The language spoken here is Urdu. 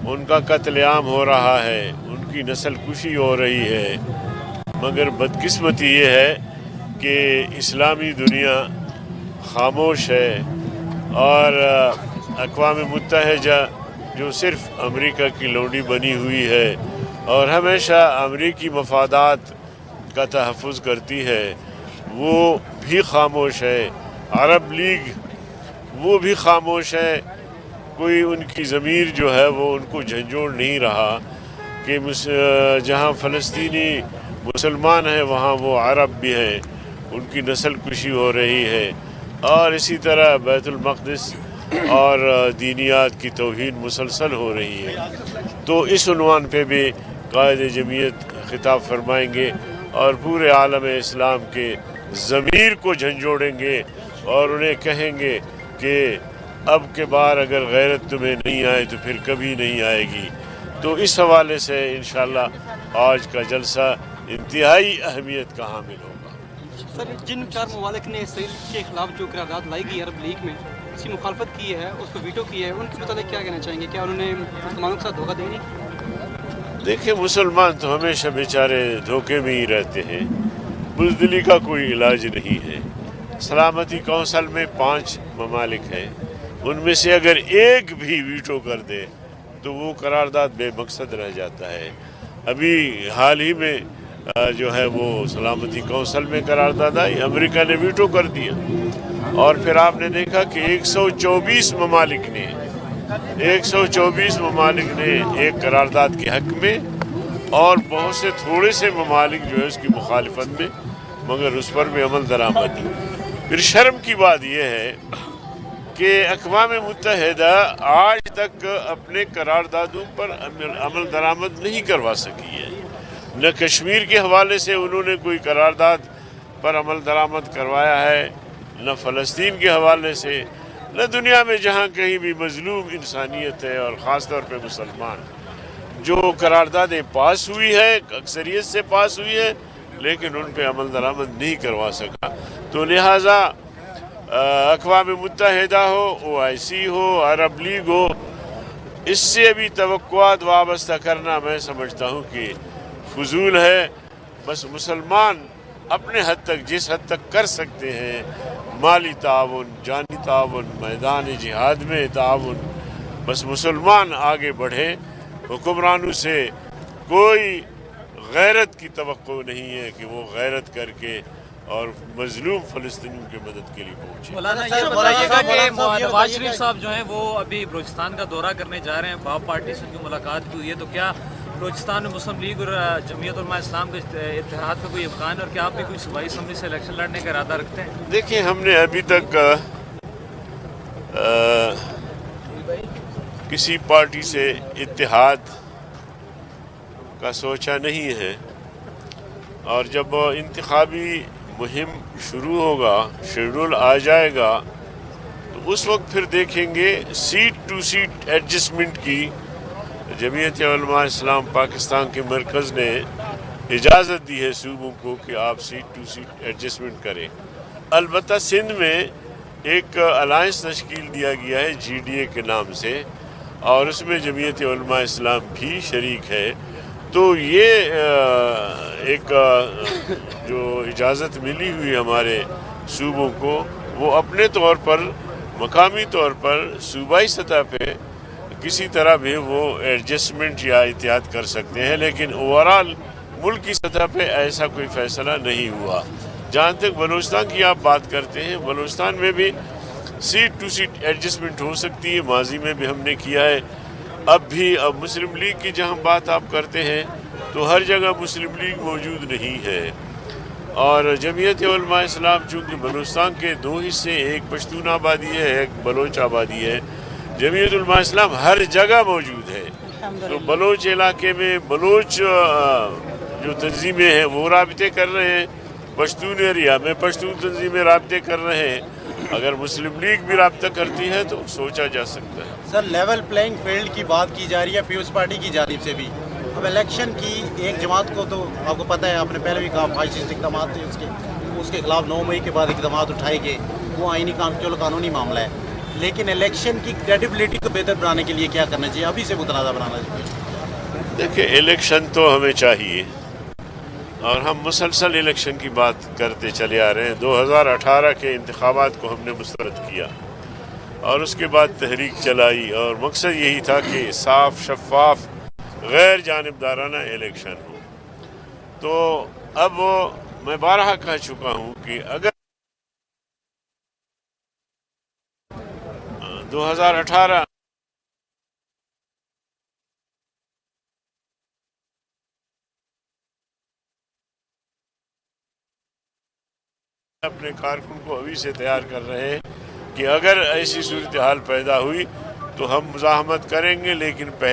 ان کا قتل عام ہو رہا ہے، ان کی نسل کشی ہو رہی ہے، مگر بدقسمتی یہ ہے کہ اسلامی دنیا خاموش ہے، اور اقوام متحدہ جو صرف امریکہ کی لونڈی بنی ہوئی ہے اور ہمیشہ امریکی مفادات کا تحفظ کرتی ہے، وہ بھی خاموش ہے۔ عرب لیگ وہ بھی خاموش ہے، کوئی ان کی ضمیر جو ہے وہ ان کو جھنجھوڑ نہیں رہا کہ جہاں فلسطینی مسلمان ہیں وہاں وہ عرب بھی ہیں، ان کی نسل کشی ہو رہی ہے، اور اسی طرح بیت المقدس اور دینیات کی توہین مسلسل ہو رہی ہے۔ تو اس عنوان پہ بھی قائد جمعیت خطاب فرمائیں گے اور پورے عالم اسلام کے ضمیر کو جھنجھوڑیں گے اور انہیں کہیں گے کہ اب کے بار اگر غیرت تمہیں نہیں آئے تو پھر کبھی نہیں آئے گی۔ تو اس حوالے سے انشاءاللہ آج کا جلسہ انتہائی اہمیت کا حامل ہوگا۔ سر، جن 4 ممالک نے اسرائیل کے خلاف جو قرارداد لائی گئی عرب لیگ میں، اس کی مخالفت کی ہے، اس کو ویٹو کی ہے، ان کے متعلق کیا کہنا چاہیں گے؟ کیا انہوں نے مسلمانوں کے ساتھ دھوکہ دے نہیں؟ دیکھیں، مسلمان تو ہمیشہ بیچارے دھوکے میں ہی رہتے ہیں، بزدلی کا کوئی علاج نہیں ہے۔ سلامتی کونسل میں 5 ممالک ہیں، ان میں سے اگر ایک بھی ویٹو کر دے تو وہ قرارداد بے مقصد رہ جاتا ہے۔ ابھی حال ہی میں جو ہے وہ سلامتی کونسل میں قرارداد آئی، امریکہ نے ویٹو کر دیا، اور پھر آپ نے دیکھا کہ 124 ممالک نے ایک قرارداد کے حق میں اور بہت سے تھوڑے سے ممالک جو ہے اس کی مخالفت میں، مگر اس پر بھی عمل درآمد نہیں۔ پھر شرم کی بات یہ ہے کہ اقوام متحدہ آج تک اپنے قراردادوں پر عمل درآمد نہیں کروا سکی ہے۔ نہ کشمیر کے حوالے سے انہوں نے کوئی قرارداد پر عمل درآمد کروایا ہے، نہ فلسطین کے حوالے سے، نہ دنیا میں جہاں کہیں بھی مظلوم انسانیت ہے اور خاص طور پہ مسلمان، جو قراردادیں پاس ہوئی ہے اکثریت سے پاس ہوئی ہے لیکن ان پہ عمل درآمد نہیں کروا سکا۔ تو لہٰذا اقوام متحدہ ہو، OIC ہو، عرب لیگ ہو، اس سے ابھی توقعات وابستہ کرنا میں سمجھتا ہوں کہ فضول ہے۔ بس مسلمان اپنے حد تک، جس حد تک کر سکتے ہیں، مالی تعاون، جانی تعاون، میدان جہاد میں تعاون، بس مسلمان آگے بڑھیں۔ حکمرانوں سے کوئی غیرت کی توقع نہیں ہے کہ وہ غیرت کر کے اور مظلوم فلسطینیوں کی مدد کے لیے پہنچے۔ مولانا یہ بتائیے گا کہ نواز شریف صاحب جو ہیں وہ ابھی بلوچستان کا دورہ کرنے جا رہے ہیں، باپ پارٹی سے ان کی ملاقات بھی ہوئی ہے، تو کیا بلوچستان میں مسلم لیگ اور جمعیت علماء اسلام کے اتحاد کا کوئی امکان ہے، اور کیا آپ بھی کوئی صوبائی اسمبلی سے الیکشن لڑنے کا ارادہ رکھتے ہیں؟ دیکھیں، ہم نے ابھی تک کسی پارٹی سے اتحاد کا سوچا نہیں ہے، اور جب انتخابی مہم شروع ہوگا، شیڈول آ جائے گا، تو اس وقت پھر دیکھیں گے۔ سیٹ ٹو سیٹ ایڈجسٹمنٹ کی جمعیت علماء اسلام پاکستان کے مرکز نے اجازت دی ہے صوبوں کو کہ آپ سیٹ ٹو سیٹ ایڈجسٹمنٹ کریں۔ البتہ سندھ میں ایک الائنس تشکیل دیا گیا ہے GDA کے نام سے، اور اس میں جمعیت علماء اسلام بھی شریک ہے۔ تو یہ ایک جو اجازت ملی ہوئی ہمارے صوبوں کو، وہ اپنے طور پر، مقامی طور پر، صوبائی سطح پہ کسی طرح بھی وہ ایڈجسٹمنٹ یا اتحاد کر سکتے ہیں، لیکن اوورال ملک کی سطح پہ ایسا کوئی فیصلہ نہیں ہوا۔ جہاں تک بلوچستان کی آپ بات کرتے ہیں، بلوچستان میں بھی سیٹ ٹو سیٹ ایڈجسٹمنٹ ہو سکتی ہے، ماضی میں بھی ہم نے کیا ہے، اب بھی۔ اب مسلم لیگ کی جہاں بات آپ کرتے ہیں تو ہر جگہ مسلم لیگ موجود نہیں ہے، اور جمعیت علماء اسلام چونکہ بلوچستان کے 2 حصے، ایک پشتون آبادی ہے، ایک بلوچ آبادی ہے، جمعیت علماء اسلام ہر جگہ موجود ہے۔ تو بلوچ علاقے میں بلوچ جو تنظیمیں ہیں وہ رابطے کر رہے ہیں، پشتون ایریا میں پشتون تنظیمیں رابطے کر رہے ہیں، اگر مسلم لیگ بھی رابطہ کرتی ہے تو سوچا جا سکتا ہے۔ سر، لیول پلینگ فیلڈ کی بات کی جا رہی ہے پیپلز پارٹی کی جانب سے بھی۔ اب الیکشن کی ایک جماعت کو تو آپ کو پتہ ہے، آپ نے پہلے بھی کہا فاشسٹ اقدامات تھے اس کے خلاف 9 مئی کے بعد اقدامات اٹھائے گئے، وہ آئینی چلو قانونی معاملہ ہے، لیکن الیکشن کی کریڈیبلٹی کو بہتر بنانے کے لیے کیا کرنا چاہیے، ابھی سے متنازع بنانا چاہیے؟ دیکھیں الیکشن تو ہمیں چاہیے اور ہم مسلسل الیکشن کی بات کرتے چلے آ رہے ہیں. 2018 کے انتخابات کو ہم نے مسترد کیا اور اس کے بعد تحریک چلائی اور مقصد یہی تھا کہ صاف شفاف غیر جانبدارانہ الیکشن ہو. تو اب میں بارہا کہہ چکا ہوں کہ اگر 2018 اپنے کارکن کو ابھی سے تیار کر رہے ہیں کہ اگر ایسی صورتحال پیدا ہوئی تو ہم مزاحمت کریں گے، لیکن پہلے